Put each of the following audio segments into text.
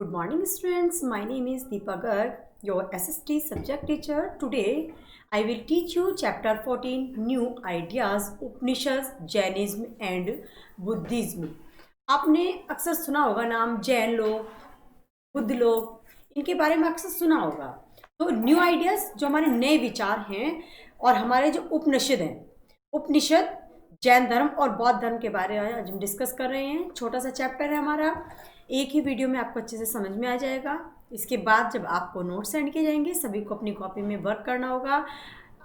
Good morning, students. My name is Deepa Garg, your SST subject teacher. Today, I will teach you Chapter 14, New Ideas, Upanishads, Jainism and Buddhism. आपने अक्सर सुना होगा नाम जैन लोग, बुद्ध लोग, इनके बारे में अक्सर सुना होगा। तो न्यू आइडियाज जो हमारे नए विचार हैं और हमारे जो उपनिषद हैं, उपनिषद जैन धर्म और बौद्ध धर्म के बारे में आज हम डिस्कस कर रहे हैं। छोटा सा चैप्टर है हमारा, एक ही वीडियो में आपको अच्छे से समझ में आ जाएगा। इसके बाद जब आपको नोट सेंड किए जाएंगे, सभी को अपनी कॉपी में वर्क करना होगा।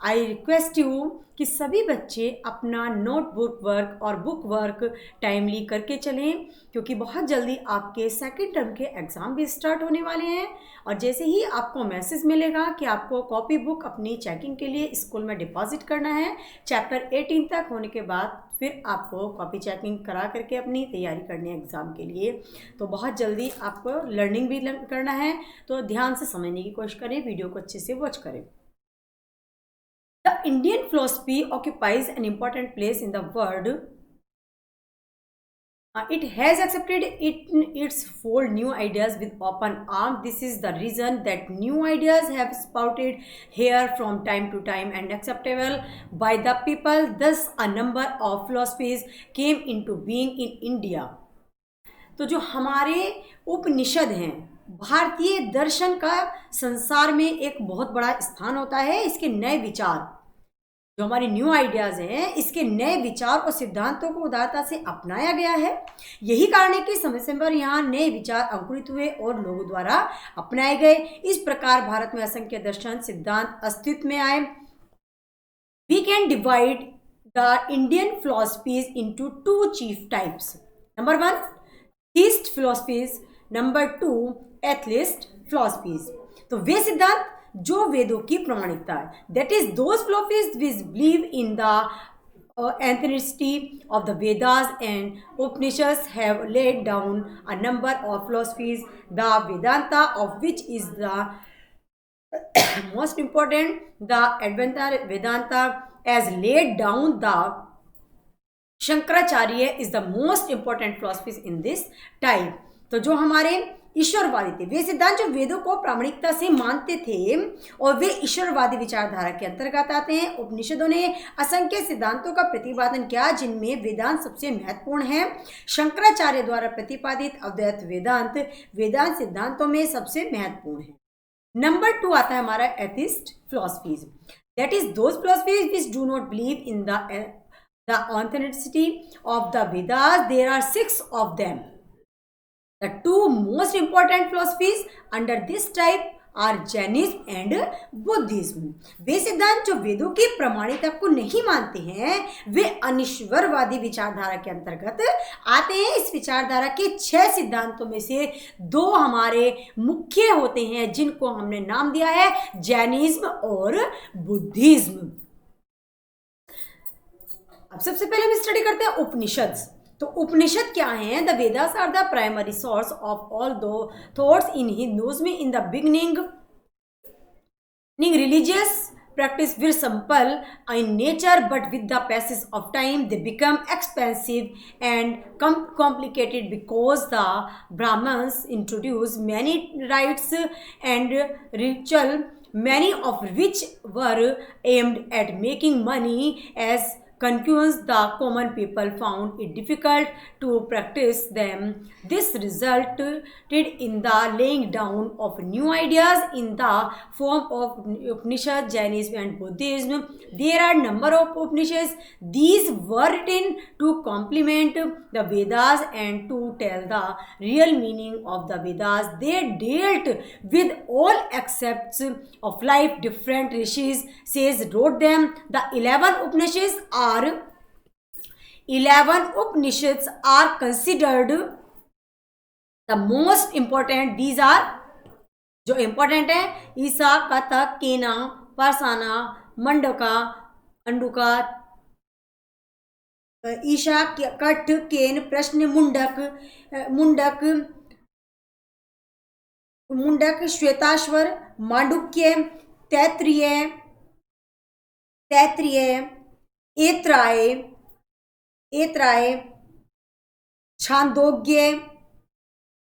आई रिक्वेस्ट यू कि सभी बच्चे अपना नोटबुक वर्क और बुक वर्क टाइमली करके चलें, क्योंकि बहुत जल्दी आपके सेकेंड टर्म के एग्ज़ाम भी स्टार्ट होने वाले हैं। और जैसे ही आपको मैसेज मिलेगा कि आपको कॉपी बुक अपनी चेकिंग के लिए स्कूल में डिपॉजिट करना है, चैप्टर 18 तक होने के बाद फिर आपको कॉपी चेकिंग करा करके अपनी तैयारी करनी है एग्ज़ाम के लिए। तो बहुत जल्दी आपको लर्निंग भी करना है, तो ध्यान से समझने की कोशिश करें, वीडियो को अच्छे से वॉच करें। The Indian philosophy occupies an important place in the world. It has accepted its fold new ideas with open arms. This is the reason that new ideas have sprouted here from time to time and acceptable by the people. Thus, a number of philosophies came into being in India. तो जो हमारे उपनिषद हैं, भारतीय दर्शन का संसार में एक बहुत बड़ा स्थान होता है। इसके नए विचार जो हमारी न्यू आइडियाज़ हैं, इसके नए विचार और सिद्धांतों को उदारता से अपनाया गया है। यही कारण है कि समय समय पर यहाँ नए विचार अंकुरित हुए और लोगों द्वारा अपनाए गए। इस प्रकार भारत में असंख्य दर्शन सिद्धांत अस्तित्व में आए। We can divide the Indian philosophies into two chief types. Number 1 theist philosophies, number 2 atheist philosophies. तो वे सिद्धांत जो वेदों की प्रामाणिकता है, that is those philosophies which believe in the authenticity of the Vedas and Upanishads have laid down a number of philosophies, the Vedanta of which is the most important. The Advaita Vedanta has laid down the Shankaracharya is the most important philosophies in this type. तो जो हमारे ईश्वरवादी थे, वे सिद्धांत जो वेदों को प्रामाणिकता से मानते थे और वे ईश्वरवादी विचारधारा के अंतर्गत आते हैं। उपनिषदों ने असंख्य सिद्धांतों का प्रतिपादन किया, जिनमें वेदांत सबसे महत्वपूर्ण है। शंकराचार्य द्वारा प्रतिपादित अद्वैत वेदांत वेदांत सिद्धांतों में सबसे महत्वपूर्ण है। नंबर 2 आता है हमारा atheist philosophies, that is those philosophies which do not believe in the authenticity of the Vedas. There are 6 of them. The two most important philosophies under this type are Jainism and Buddhism. वे सिद्धांत जो वेदों की प्रामाणिकता को नहीं मानते हैं, वे अनिश्वरवादी विचारधारा के अंतर्गत आते हैं। इस विचारधारा के 6 सिद्धांतों में से 2 हमारे मुख्य होते हैं, जिनको हमने नाम दिया है जैनिज्म और बुद्धिज्म। अब सबसे पहले हम स्टडी करते हैं उपनिषद। तो उपनिषद क्या हैं? The Vedas are the primary source of all those thoughts in Hinduism. In the beginning religious practice were simple in nature, but with the passage of time they become expensive and complicated because the Brahmins introduced many rites and ritual, many of which were aimed at making money. As confused, the common people found it difficult to practice them. This resulted in the laying down of new ideas in the form of Upanishad, Jainism and Buddhism. There are number of Upanishads. These were written to complement the Vedas and to tell the real meaning of the Vedas. They dealt with all aspects of life. Different rishis says wrote them. The 11 Upanishads are considered the most important. These are जो important है, ईसा, कथक, केना, पारसाना, मंडका, अंडुका, ईशा, कठ, केन, प्रश्न, मुंडक, श्वेताश्वर, मांडुक्य, तैत्रीय, ऐत्राय, छांदोग्य,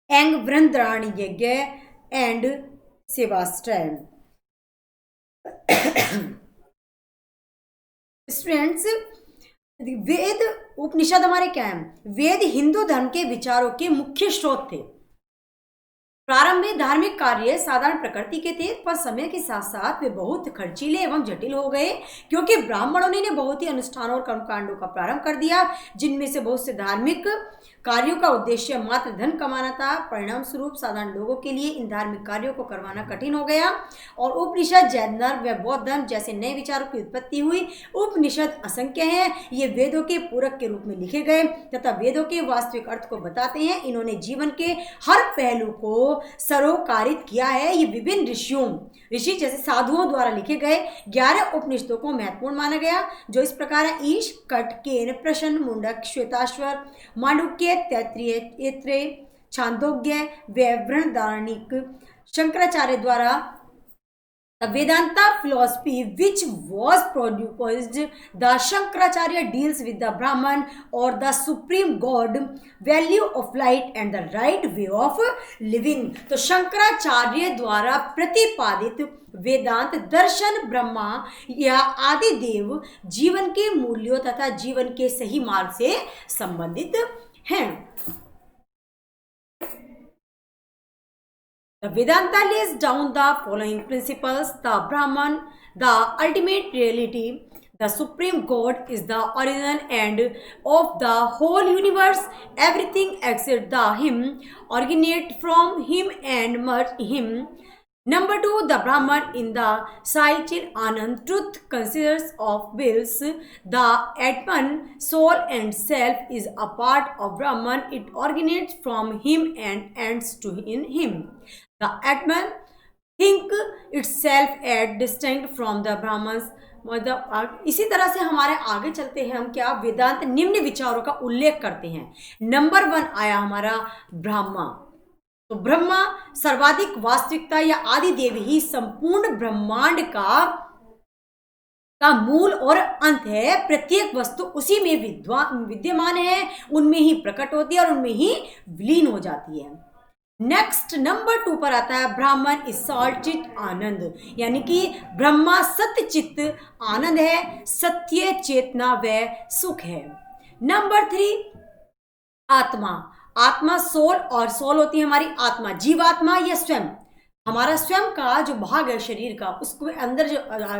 एंग वृंद्राणी यज्ञ and सेवास्ट्रैन। Students, वेद उपनिषद हमारे क्या है? वेद हिंदू धर्म के विचारों के मुख्य स्रोत थे। प्रारंभ में धार्मिक कार्य साधारण प्रकृति के थे, पर समय के साथ साथ वे बहुत खर्चीले एवं जटिल हो गए, क्योंकि ब्राह्मणों ने बहुत ही अनुष्ठानों और कर्मकांडों का प्रारंभ कर दिया, जिनमें से बहुत से धार्मिक कार्यों का उद्देश्य मात्र धन कमाना था। परिणाम स्वरूप साधारण लोगों के लिए इन धार्मिक कार्यों को करवाना कठिन हो गया और उपनिषद, जैन धर्म व बौद्ध धर्म जैसे नए विचारों की उत्पत्ति हुई। उपनिषद असंख्य हैं, ये वेदों के पूरक के रूप में लिखे गए तथा वेदों के वास्तविक अर्थ को बताते हैं। इन्होंने जीवन के हर पहलू को सरोकारित किया है। ये विभिन्न ऋषि जैसे साधुओं द्वारा लिखे गए 11 उपनिषदों को महत्वपूर्ण माना गया, जो इस प्रकार है: ईश, कट, केन, प्रश्न, मुंडक, श्वेताश्वर, मांडुक्य, तैत्तिरीय, ऐत्रेय, छांदोग्य व बृहदारण्यक। शंकराचार्य द्वारा The Vedanta philosophy, which was produced, the Shankaracharya deals with the Brahman or the supreme God, value of light and the right way of living। तो शंकराचार्य द्वारा प्रतिपादित वेदांत दर्शन ब्रह्मा या आदि देव जीवन के मूल्यों तथा जीवन के सही मार्ग से संबंधित हैं। The Vedanta lays down the following principles: the Brahman, the ultimate reality, the supreme God is the origin and of the whole universe. Everything except the Him originate from Him and merge Him. Number 2, the Brahman in the Saichir Anand truth considers of wills. The Atman, soul and self is a part of Brahman. It originates from Him and ends to in Him. The Atman think itself as distinct from the Brahmans. मतलब इसी तरह से हमारे आगे चलते हैं हम क्या वेदांत निम्न विचारों का उल्लेख करते हैं। नंबर 1 आया हमारा ब्रह्मा। तो ब्रह्मा सर्वाधिक वास्तविकता या आदि देव ही संपूर्ण ब्रह्मांड का मूल और अंत है। प्रत्येक वस्तु उसी में विद्यमान है, उनमें ही प्रकट होती है और उनमें ही विलीन हो जाती है। नेक्स्ट नंबर 2 पर आता है ब्राह्मण इज सच्चित आनंद, यानी कि ब्रह्मा सत्यचित आनंद है, सत्य चेतना व सुख है। नंबर 3 आत्मा। आत्मा सोल, और सोल होती है हमारी आत्मा, जीवात्मा या स्वयं। हमारा स्वयं का जो भाग है शरीर का, उसको अंदर जो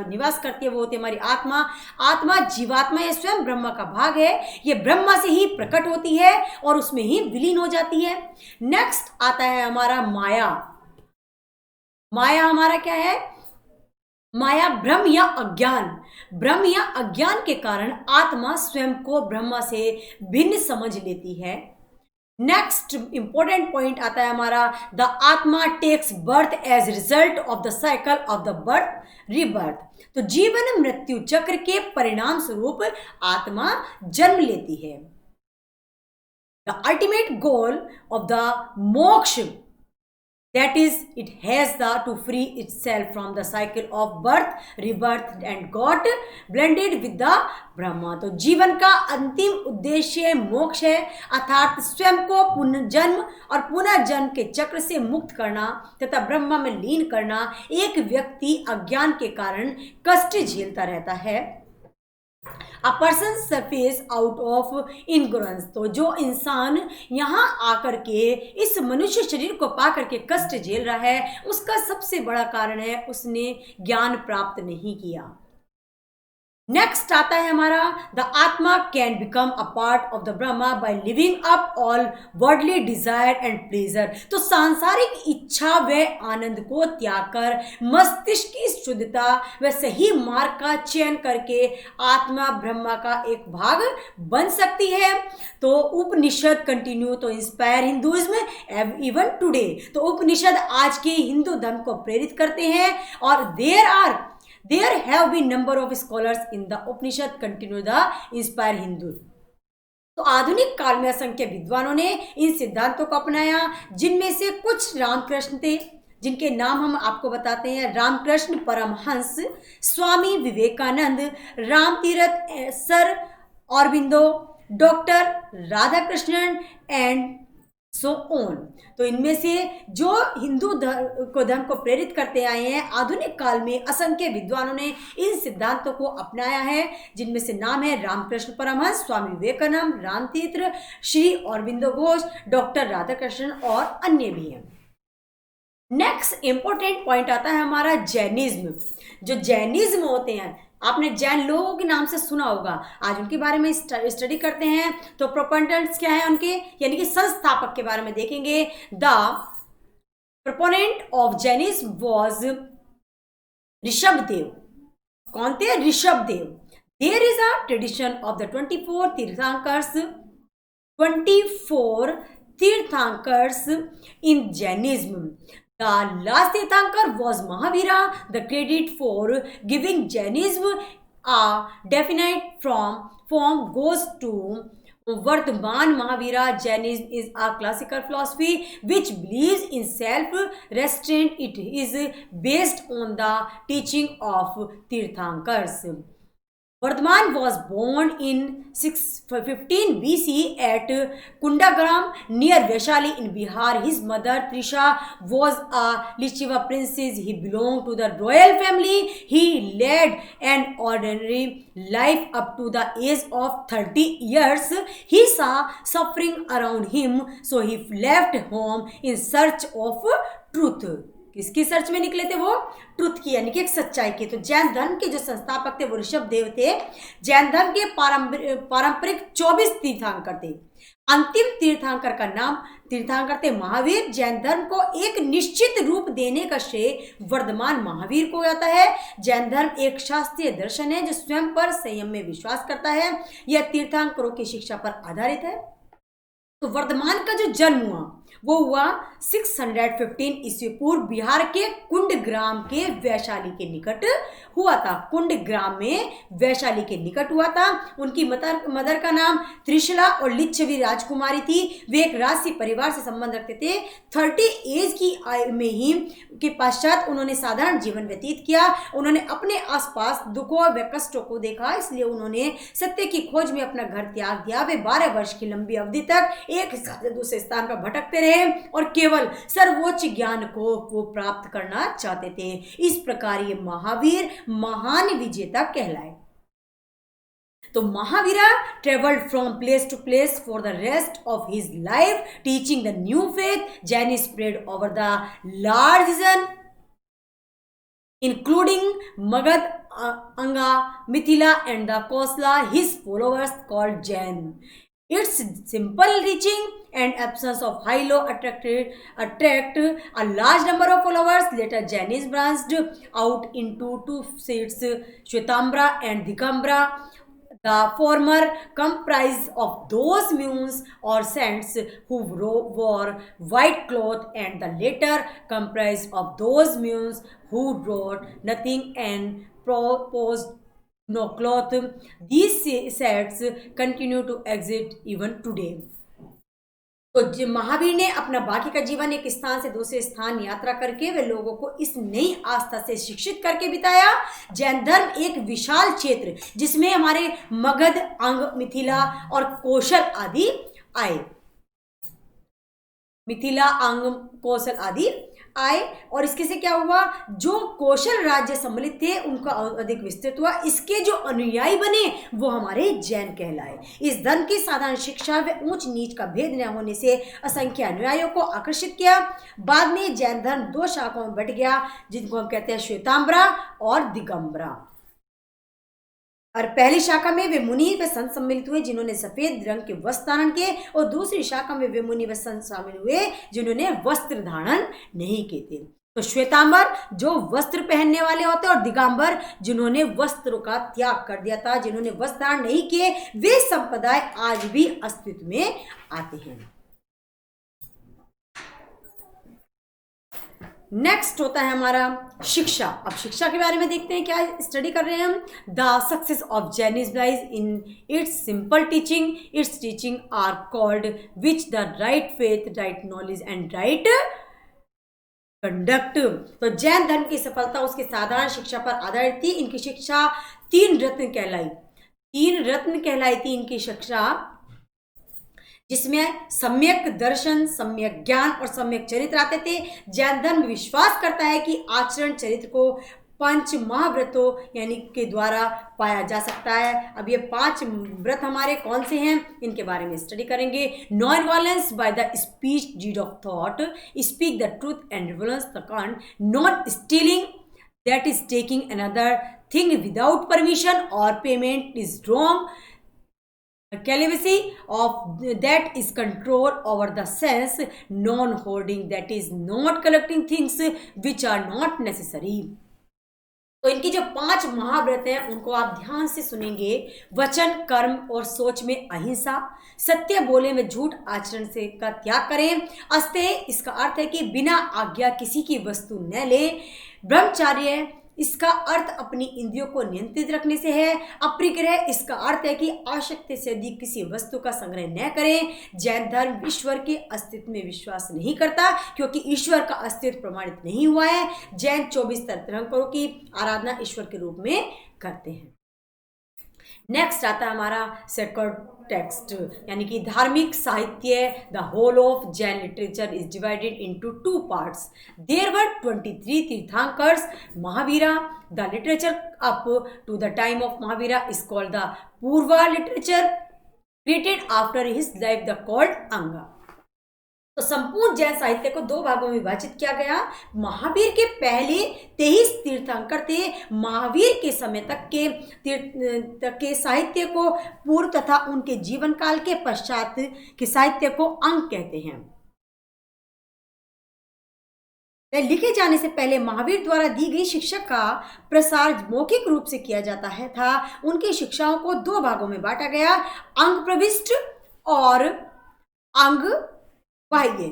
निवास करती है वो होती है हमारी आत्मा। आत्मा जीवात्मा या स्वयं ब्रह्मा का भाग है। ये ब्रह्मा से ही प्रकट होती है और उसमें ही विलीन हो जाती है। नेक्स्ट आता है हमारा माया। माया हमारा क्या है? माया ब्रह्म या अज्ञान। ब्रह्म या अज्ञान के कारण आत्मा स्वयं को ब्रह्मा से भिन्न समझ लेती है। नेक्स्ट इंपॉर्टेंट पॉइंट आता है हमारा द आत्मा takes birth as result of the cycle of the birth rebirth. तो जीवन मृत्यु चक्र के परिणाम स्वरूप आत्मा जन्म लेती है। The ultimate goal of the मोक्ष, that is, it has to free itself from the cycle of birth, rebirth and got blended with the Brahma. तो जीवन का अंतिम उद्देश्य मोक्ष है, अर्थात स्वयं को पुनर्जन्म और पुनर्जन्म के चक्र से मुक्त करना तथा ब्रह्मा में लीन करना। एक व्यक्ति अज्ञान के कारण कष्ट झेलता रहता है। A person surface out of ignorance। तो जो इंसान यहाँ आकर के इस मनुष्य शरीर को पा करके कष्ट झेल रहा है, उसका सबसे बड़ा कारण है उसने ज्ञान प्राप्त नहीं किया। नेक्स्ट आता है हमारा द आत्मा can become a part of the Brahma by living up all worldly desire and pleasure. तो सांसारिक इच्छा व आनंद को त्याग कर मस्तिष्क की शुद्धता व सही मार्ग का चयन करके आत्मा ब्रह्मा का एक भाग बन सकती है। तो उपनिषद कंटिन्यू तो इंस्पायर हिंदुइज्म इवन टुडे। तो उपनिषद आज के हिंदू धर्म को प्रेरित करते हैं और There have been number of scholars in the Upanishad continue the inspire Hindu। तो आधुनिक काल में असंख्य विद्वानों ने इन सिद्धांतों को अपनाया, जिनमें से कुछ रामकृष्ण थे, जिनके नाम हम आपको बताते हैं। Ramakrishna Paramahamsa, Swami Vivekananda, Ramtirtha, sir Aurobindo, doctor Radhakrishnan and so on. तो इनमें से जो हिंदू धर्म को प्रेरित करते आए हैं, आधुनिक काल में असंख्य विद्वानों ने इन सिद्धांतों को अपनाया है, जिनमें से नाम है रामकृष्ण परमहंस, स्वामी विवेकानंद, रामतीर्थ, श्री अरविंदो घोष, डॉक्टर राधाकृष्णन और अन्य भी हैं। नेक्स्ट इंपॉर्टेंट पॉइंट आता है हमारा जैनिज्म। जो जैनिज्म होते हैं, आपने जैन लोगों के नाम से सुना होगा, आज उनके बारे में स्टडी करते हैं। तो प्रोपोनेंट्स क्या है उनके, यानी कि संस्थापक के बारे में देखेंगे। The proponent of Jainism was Rishabhdev. कौन थे? Rishabhdev. There is a tradition of the 24 Tirthankars, 24 Tirthankars in Jainism. The last Tirthankar was Mahavira. The credit for giving Jainism a definite form goes to Vardhaman Mahavira. Jainism is a classical philosophy which believes in self-restraint. It is based on the teaching of Tirthankars. Vardhaman was born in 615 BC at Kundagram near Vaishali in Bihar. His mother Trisha was a Lichiva princess. He belonged to the royal family. He led an ordinary life up to the age of 30 years. He saw suffering around him, so he left home in search of truth. किसकी search में निकले थे वो? Truth की, यानी कि एक सच्चाई की। तो जैन धर्म के जो संस्थापक थे वो ऋषभदेव थे। जैन धर्म के पारंपरिक 24 तीर्थंकर थे। अंतिम तीर्थंकर का नाम तीर्थंकर थे महावीर। जैन धर्म को एक निश्चित रूप देने का श्रेय वर्धमान महावीर को जाता है। जैन धर्म एक शास्त्रीय दर्शन है जो स्वयं पर संयम में विश्वास करता है। यह तीर्थंकरों की शिक्षा पर आधारित है। तो वर्धमान का जो जन्म हुआ वो हुआ 615 ईस्वी पूर्व बिहार के कुंड ग्राम के वैशाली के निकट हुआ था। कुंड ग्राम में वैशाली के निकट हुआ था। उनकी मदर का नाम त्रिशला और लिच्छवी राजकुमारी थी। वे एक राजसी परिवार से संबंध रखते थे। 30 एज की आयु में ही के पश्चात उन्होंने साधारण जीवन व्यतीत किया। उन्होंने अपने आसपास दुखों व कष्टों को देखा, इसलिए उन्होंने सत्य की खोज में अपना घर त्याग दिया। वे 12 वर्ष की लंबी अवधि तक एक स्थान से दूसरे स्थान पर भटकते रहे और केवल सर्वोच्च ज्ञान को वो प्राप्त करना चाहते थे। इस प्रकार ये महावीर महान विजेता कहलाए। तो Mahavira traveled from place to place for the rest of his life, teaching the new faith. Jainism spread over the large region, including Magad, Anga, Mithila, and the Kosla. His followers called Jain. Its simple teaching and absence of high law attract a large number of followers. Later, Jainism branched out into two sects, Shvetambara and Dikambara. The former comprised of those monks or saints who wore white cloth, and the latter comprised of those monks who wore nothing and proposed no cloth. These sects continue to exist even today. तो महावीर ने अपना बाकी का जीवन एक स्थान से दूसरे स्थान यात्रा करके वे लोगों को इस नई आस्था से शिक्षित करके बिताया। जैन धर्म एक विशाल क्षेत्र जिसमें हमारे मगध, अंग, मिथिला और कौशल आदि आए। मिथिला, अंग, कौशल आदि आए और इसके से क्या हुआ, जो कौशल राज्य सम्मिलित थे उनका अधिक विस्तृत हुआ। इसके जो अनुयायी बने वो हमारे जैन कहलाए। इस धर्म की साधारण शिक्षा व ऊंच नीच का भेद न होने से असंख्य अनुयायियों को आकर्षित किया। बाद में जैन धर्म 2 शाखाओं में बट गया, जिनको हम कहते हैं श्वेतांबरा और दिगंबरा। और पहली शाखा में वे मुनि व संत सम्मिलित हुए जिन्होंने सफेद रंग के वस्त्र धारण किए, और दूसरी शाखा में वे मुनि व संत शामिल हुए जिन्होंने वस्त्र धारण नहीं किए थे। तो श्वेतांबर जो वस्त्र पहनने वाले होते हैं, और दिगंबर जिन्होंने वस्त्रों का त्याग कर दिया था, जिन्होंने वस्त्र धारण नहीं किए, वे संप्रदाय आज भी अस्तित्व में आते हैं। नेक्स्ट होता है हमारा शिक्षा। अब शिक्षा के बारे में देखते हैं, क्या स्टडी कर रहे हैं हम। The success of Jainism lies in its simple teaching. Its teaching are called which the right faith, right knowledge and right conduct. तो जैन धर्म की सफलता उसकी साधारण शिक्षा पर आधारित थी। इनकी शिक्षा 3 रत्न कहलाई। 3 रत्न कहलाई थी इनकी शिक्षा। जिसमें सम्यक दर्शन, सम्यक ज्ञान और सम्यक चरित्र आते थे। जैन धर्म विश्वास करता है कि आचरण चरित्र को पंच महाव्रतों यानी के द्वारा पाया जा सकता है। अब ये 5 व्रत हमारे कौन से हैं, इनके बारे में स्टडी करेंगे। Non violence by the speech deed of thought, speak the truth and relevance the कांड, not stealing, that is taking another thing without permission और payment is wrong, celibacy of that is control over the sense, non-hoarding that is not collecting things which are not necessary। तो इनकी जो 5 महाव्रत हैं उनको आप ध्यान से सुनेंगे। वचन, कर्म और सोच में अहिंसा, सत्य बोले में झूठ, आचरण से का त्याग करें। अस्तेय इसका अर्थ है कि बिना आज्ञा किसी की वस्तु न ले। ब्रह्मचार्य इसका अर्थ अपनी इंद्रियों को नियंत्रित रखने से है। अपरिग्रह इसका अर्थ है कि आवश्यकता से अधिक किसी वस्तु का संग्रह न करें। जैन धर्म ईश्वर के अस्तित्व में विश्वास नहीं करता क्योंकि ईश्वर का अस्तित्व प्रमाणित नहीं हुआ है। जैन 24 तीर्थंकरों की आराधना ईश्वर के रूप में करते हैं। नेक्स्ट आता है हमारा सेक्रेड टेक्स्ट यानी कि धार्मिक साहित्य। The whole of Jain literature is divided into 2 parts. There were 23 Tirthankars Mahavira. The literature up to the time of Mahavira is called the Purva literature, created after his life the called Anga. तो संपूर्ण जैन साहित्य को 2 भागों में विभाजित किया गया। महावीर के पहले 23 तीर्थंकर थे। महावीर के समय तक के साहित्य को पूर्व तथा उनके जीवन काल के पश्चात के साहित्य को अंग कहते हैं। लिखे जाने से पहले महावीर द्वारा दी गई शिक्षा का प्रसार मौखिक रूप से किया जाता है था। उनकी शिक्षाओं को 2 भागों में बांटा गया, अंग प्रविष्ट और अंग बाह्य।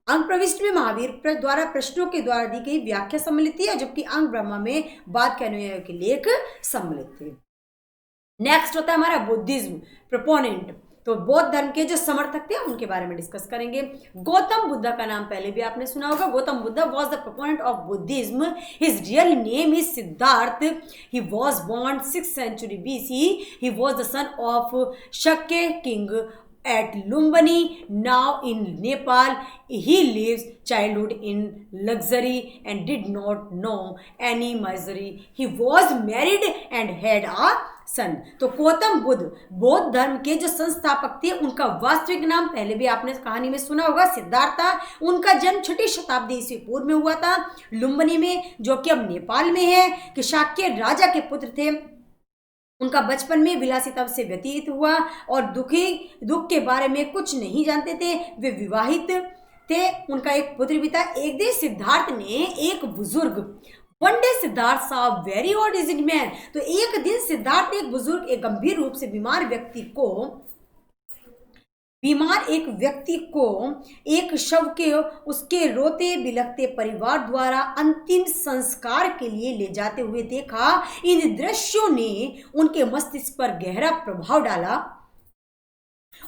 अंग प्रविष्ट में महावीर द्वारा प्रश्नों के द्वारा दी गई व्याख्या सम्मिलित थी, जबकि अंग ब्रह्मा में बाद के अनुयायियों के लेख सम्मिलित थे। नेक्स्ट होता है हमारा बुद्धिज्म प्रोपोनेंट। तो बौद्ध धर्म के जो समर्थक थे उनके बारे में डिस्कस करेंगे। गौतम बुद्ध का नाम पहले भी आपने सुना होगा। Gautam Buddha was the proponent of Buddhism. His real name is Siddhartha. He was born 6th century BC। He was the son of Shakya king at Lumbini, now in Nepal. He lives childhood in luxury and did not know any misery. He was married and had a son। तो गौतम बुद्ध बौद्ध धर्म के जो संस्थापक थे उनका वास्तविक नाम पहले भी आपने कहानी में सुना होगा, सिद्धार्थ था। उनका जन्म 6ठी शताब्दी ईस्वी पूर्व में हुआ था, लुम्बिनी में, जो कि अब नेपाल में है। कि शाक्य राजा के पुत्र थे। उनका बचपन में विलासिता से व्यतीत हुआ और दुख के बारे में कुछ नहीं जानते थे। वे विवाहित थे। उनका एक पुत्र भी था। एक दिन सिद्धार्थ ने एक बुजुर्ग, वन डे सिद्धार्थ सा वेरी ओल्ड एज्ड मैन। तो एक दिन सिद्धार्थ ने एक बुजुर्ग, एक गंभीर रूप से बीमार एक व्यक्ति को एक शव के उसके रोते बिलखते परिवार द्वारा अंतिम संस्कार के लिए ले जाते हुए देखा। इन दृश्यों ने उनके मस्तिष्क पर गहरा प्रभाव डाला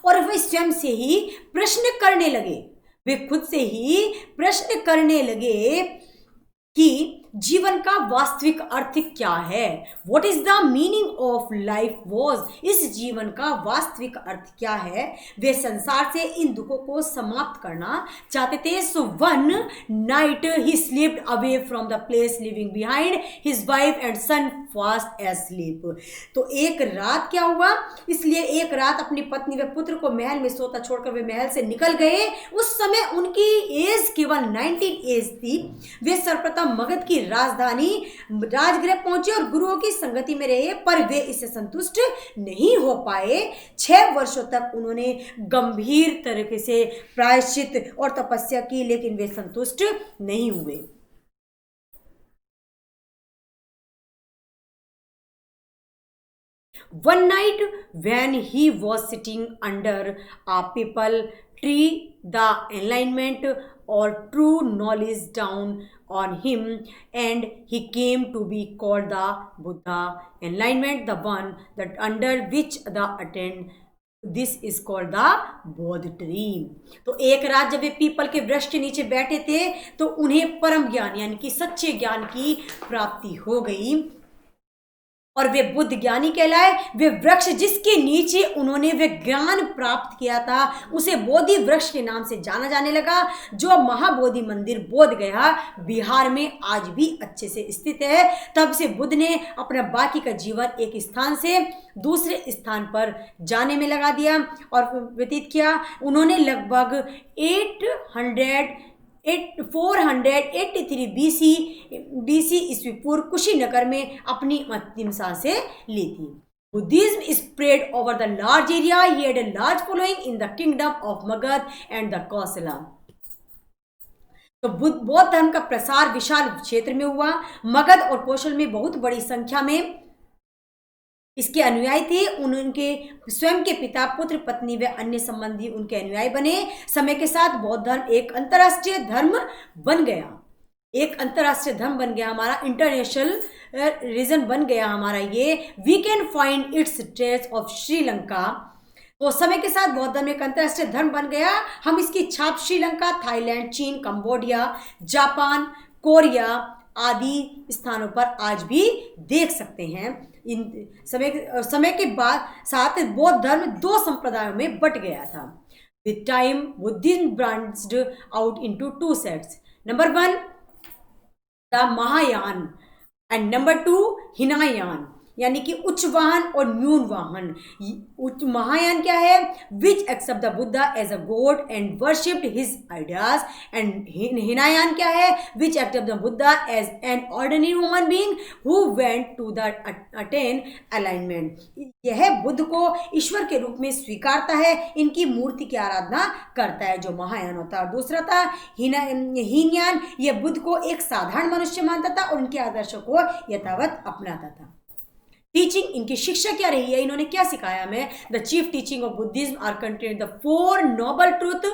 और वे स्वयं से ही प्रश्न करने लगे। वे खुद से ही प्रश्न करने लगे कि जीवन का वास्तविक अर्थ क्या है। What is the meaning of life was, इस जीवन का वास्तविक अर्थ क्या है। वे संसार से इन दुखों को समाप्त करना चाहते थे। So one night he slipped away from the place, leaving behind his wife and son fast asleep. तो एक रात क्या हुआ, इसलिए एक रात अपनी पत्नी व पुत्र को महल में सोता छोड़कर वे महल से निकल गए। उस समय उनकी एज केवल 19 एज थी। वे सर्वप्रथम मगध की राजधानी राजगृह पहुंचे और गुरुओं की संगति में रहे, पर वे इससे संतुष्ट नहीं हो पाए। 6 वर्षों तक उन्होंने गंभीर तरीके से प्रायश्चित और तपस्या की, लेकिन वे संतुष्ट नहीं हुए। One night when he was sitting under a peepal tree, the enlightenment or true knowledge dawned on him, and he came to be called the Buddha. Enlightenment, the one that under which the attend, this is called the बोध tree. तो एक रात जब वे people के वृक्ष के नीचे बैठे थे तो उन्हें परम ज्ञान यानी कि सच्चे ज्ञान की प्राप्ति हो गई और वे बुद्ध ज्ञानी कहलाए। वे वृक्ष जिसके नीचे उन्होंने वे ज्ञान प्राप्त किया था उसे बोधि वृक्ष के नाम से जाना जाने लगा, जो महाबोधि मंदिर बोध गया बिहार में आज भी अच्छे से स्थित है। तब से बुद्ध ने अपना बाकी का जीवन एक स्थान से दूसरे स्थान पर जाने में लगा दिया और व्यतीत किया। उन्होंने लगभग 483 बीसी ईस्वी पूर्व कुशीनगर में अपनी अंतिम सांसें ली थी। Buddhism spread over the large area. He had a large following in the kingdom of Magad and the Kosala. तो बौद्ध धर्म का प्रसार विशाल क्षेत्र में हुआ। मगध और कौशल में बहुत बड़ी संख्या में इसके अनुयायी थे। उनके स्वयं के पिता, पुत्र, पत्नी व अन्य संबंधी उनके अनुयायी बने। समय के साथ बौद्ध धर्म एक अंतरराष्ट्रीय धर्म बन गया। हमारा इंटरनेशनल रीजन बन गया हमारा ये। We can find its trace of Sri Lanka. तो समय के साथ बौद्ध धर्म एक अंतरराष्ट्रीय धर्म बन गया। हम इसकी छाप श्रीलंका, थाईलैंड, चीन, कंबोडिया, जापान, कोरिया आदि स्थानों पर आज भी देख सकते हैं। इन समय के बाद साथ बौद्ध धर्म 2 संप्रदायों में बट गया था। With time Buddhism branched out into 2 sects. Number 1 the Mahayana and number 2 Hinayana, यानी कि उच्च वाहन और न्यून वाहन। उच्च महायान क्या है? Which accept the Buddha as a god and worshipped his ideas. And Hinayana क्या है? Which accept the Buddha as an ordinary human being who went to the attain enlightenment. यह बुद्ध को ईश्वर के रूप में स्वीकारता है, इनकी मूर्ति की आराधना करता है, जो महायान होता है। और दूसरा था हीनयान, यह बुद्ध को एक साधारण मनुष्य मानता था और उनके आदर्शों को यथावत अपनाता था। टीचिंग, इनकी शिक्षा क्या रही है, इन्होंने क्या सिखाया हमें? The chief teaching of Buddhism are contained the 4 noble truth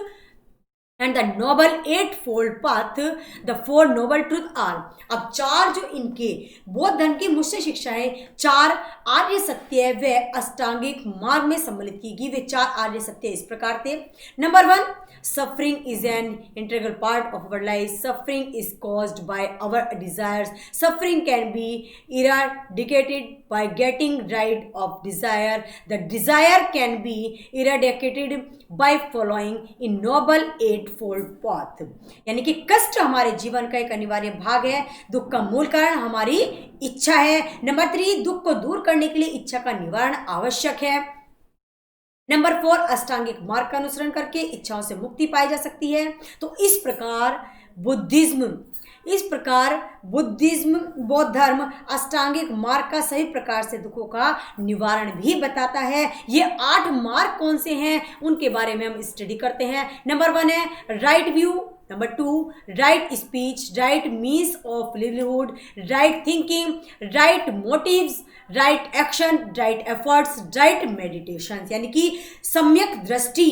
and the noble 8-fold path. The 4 noble truth are, अब 4 जो इनके बौद्ध धर्म की मुख्य शिक्षाएं 4 आर्य सत्य व अष्टांगिक मार्ग में सम्मिलित की गई। वे 4 आर्य सत्य इस प्रकार थे। Number 1, suffering is an integral part of our life. Suffering is caused by our desires. Suffering can be eradicated by getting rid of desire. The desire can be eradicated by following in noble 8-fold path. यानी कि कष्ट हमारे जीवन का एक अनिवार्य भाग है। दुख का मूल कारण हमारी इच्छा है। नंबर 3, दुख को दूर करने के लिए इच्छा का निवारण आवश्यक है। नंबर 4, अष्टांगिक मार्ग का अनुसरण करके इच्छाओं से मुक्ति पाई जा सकती है। तो इस प्रकार बौद्ध धर्म अष्टांगिक मार्ग का सही प्रकार से दुखों का निवारण भी बताता है। ये 8 मार्ग कौन से हैं उनके बारे में हम स्टडी करते हैं। नंबर 1 है right view, number 2 right speech, right means of livelihood, right thinking, right motives, right action, right efforts, right meditation. यानी कि सम्यक दृष्टि,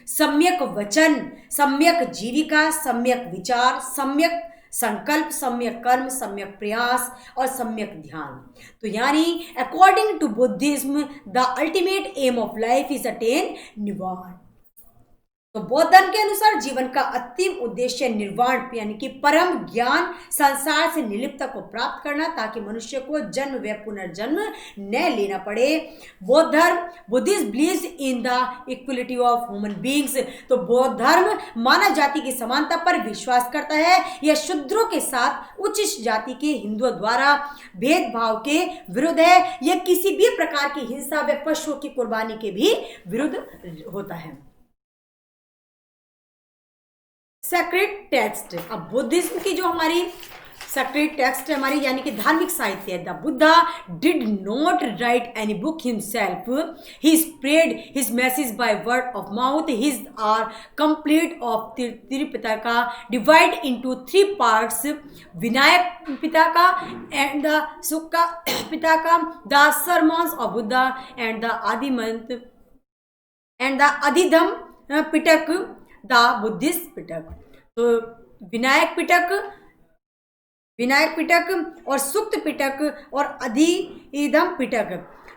सम्यक वचन, सम्यक जीविका, सम्यक विचार, सम्यक संकल्प, सम्यक कर्म, सम्यक प्रयास और सम्यक ध्यान। तो यानी according to Buddhism the ultimate aim of life is attain nirvana. तो बौद्ध धर्म के अनुसार जीवन का अंतिम उद्देश्य निर्वाण यानी कि परम ज्ञान, संसार से निर्लिप्तता को प्राप्त करना, ताकि मनुष्य को जन्म व पुनर्जन्म न लेना पड़े। Buddhism believes in the equality of human beings. तो बौद्ध धर्म मानव जाति की समानता पर विश्वास करता है। यह शूद्रों के साथ उच्च जाति के हिंदुओं द्वारा भेदभाव के विरुद्ध है। यह किसी भी प्रकार की हिंसा व पशुओं की कुर्बानी के भी विरुद्ध होता है। सेक्रेड टेक्स्ट, अब बुद्धिज्म की जो हमारी सेक्रेड टेक्स्ट है हमारी यानी कि धार्मिक साहित्य है। The Buddha did not write any book himself, he spread his message by word of mouth. His are complete of Tripitaka divide into 3 parts, Vinaya Pitaka and the Sutta Pitaka, the sermons of Buddha and the आदिमंत and the Abhidhamma Pitaka, the Buddhist Pitaka. तो विनायक पिटक और सुक्त पिटक और अधिधम पिटक।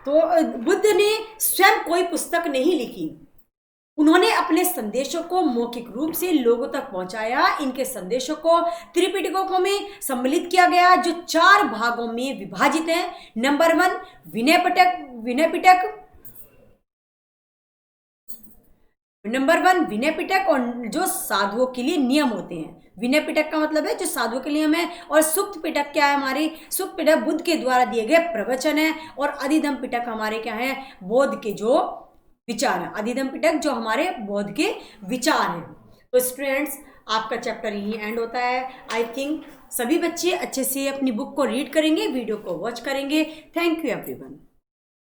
तो बुद्ध ने स्वयं कोई पुस्तक नहीं लिखी, उन्होंने अपने संदेशों को मौखिक रूप से लोगों तक पहुंचाया। इनके संदेशों को त्रिपिटकों में सम्मिलित किया गया जो 4 भागों में विभाजित है। नंबर 1 विनय पिटक, नंबर 1 विनय पिटक और जो साधुओं के लिए नियम होते हैं। विनय पिटक का मतलब है जो साधुओं के नियम है, और सुक्त पिटक क्या है हमारी, सुक्त पिटक बुद्ध के द्वारा दिए गए प्रवचन है, और अधिधम पिटक हमारे क्या है, बौद्ध के जो विचार है। अधिधम पिटक जो हमारे बौद्ध के विचार हैं। तो स्टूडेंट्स आपका चैप्टर यही एंड होता है। आई थिंक सभी बच्चे अच्छे से अपनी बुक को रीड करेंगे, वीडियो को वॉच करेंगे। Thank you everyone.